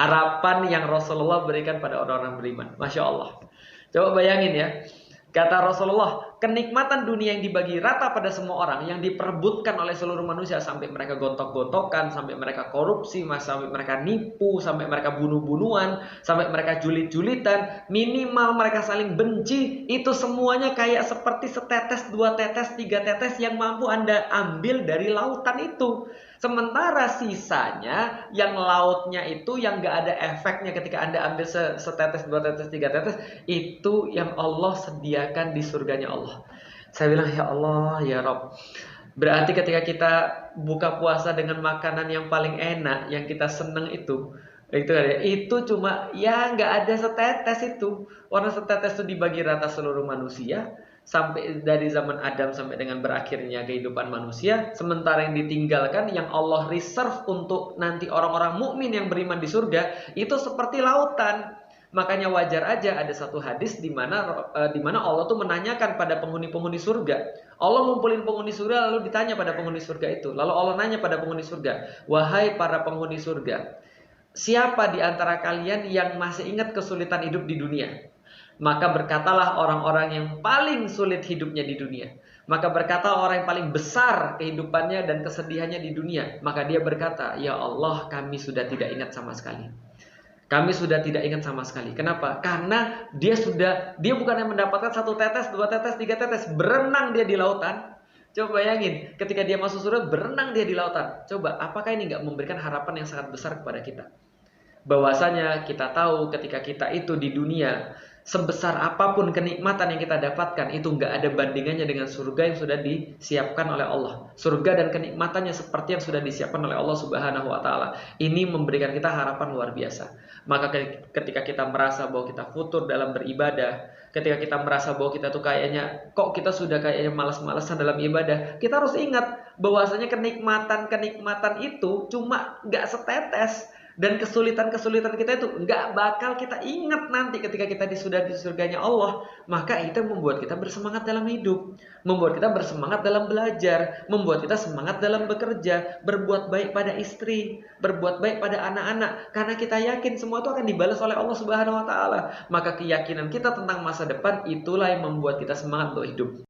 harapan yang Rasulullah berikan pada orang-orang beriman. Masya Allah. Coba bayangin ya. Kata Rasulullah, kenikmatan dunia yang dibagi rata pada semua orang, yang diperebutkan oleh seluruh manusia, sampai mereka gontok-gontokan, sampai mereka korupsi, sampai mereka nipu, sampai mereka bunuh-bunuhan, sampai mereka julit-julitan, minimal mereka saling benci, itu semuanya kayak seperti setetes, 2 tetes, 3 tetes yang mampu Anda ambil dari lautan itu. Sementara sisanya yang lautnya itu yang gak ada efeknya ketika Anda ambil setetes, 2 tetes, 3 tetes, itu yang Allah sediakan di surganya Allah. Saya bilang, ya Allah, ya Rabb. Berarti ketika kita buka puasa dengan makanan yang paling enak, yang kita seneng itu cuma ya nggak ada setetes itu. Warna setetes itu dibagi rata seluruh manusia sampai dari zaman Adam sampai dengan berakhirnya kehidupan manusia. Sementara yang ditinggalkan, yang Allah reserve untuk nanti orang-orang mukmin yang beriman di surga, itu seperti lautan. Makanya wajar aja ada satu hadis di mana Allah tuh menanyakan pada penghuni-penghuni surga. Allah ngumpulin penghuni surga lalu ditanya pada penghuni surga itu. Lalu Allah nanya pada penghuni surga, "Wahai para penghuni surga, siapa di antara kalian yang masih ingat kesulitan hidup di dunia?" Maka berkatalah orang-orang yang paling sulit hidupnya di dunia. Maka berkata orang yang paling besar kehidupannya dan kesedihannya di dunia. Maka dia berkata, "Ya Allah, kami sudah tidak ingat sama sekali." Kami sudah tidak ingat sama sekali. Kenapa? Karena dia bukan yang mendapatkan 1 tetes, 2 tetes, 3 tetes. Berenang dia di lautan. Coba bayangin, ketika dia masuk surga, berenang dia di lautan. Coba, apakah ini nggak memberikan harapan yang sangat besar kepada kita? Bahwasanya kita tahu ketika kita itu di dunia, sebesar apapun kenikmatan yang kita dapatkan, itu nggak ada bandingannya dengan surga yang sudah disiapkan oleh Allah. Surga dan kenikmatannya seperti yang sudah disiapkan oleh Allah Subhanahu wa Ta'ala. Ini memberikan kita harapan luar biasa. Maka ketika kita merasa bahwa kita futur dalam beribadah, ketika kita merasa bahwa kita tuh kayaknya malas-malasan dalam ibadah, kita harus ingat bahwasanya kenikmatan itu cuma nggak setetes. Dan kesulitan-kesulitan kita itu nggak bakal kita ingat nanti ketika kita sudah di surganya Allah. Maka itu membuat kita bersemangat dalam hidup, membuat kita bersemangat dalam belajar, membuat kita semangat dalam bekerja, berbuat baik pada istri, berbuat baik pada anak-anak. Karena kita yakin semua itu akan dibalas oleh Allah Subhanahu wa Ta'ala. Maka keyakinan kita tentang masa depan itulah yang membuat kita semangat untuk hidup.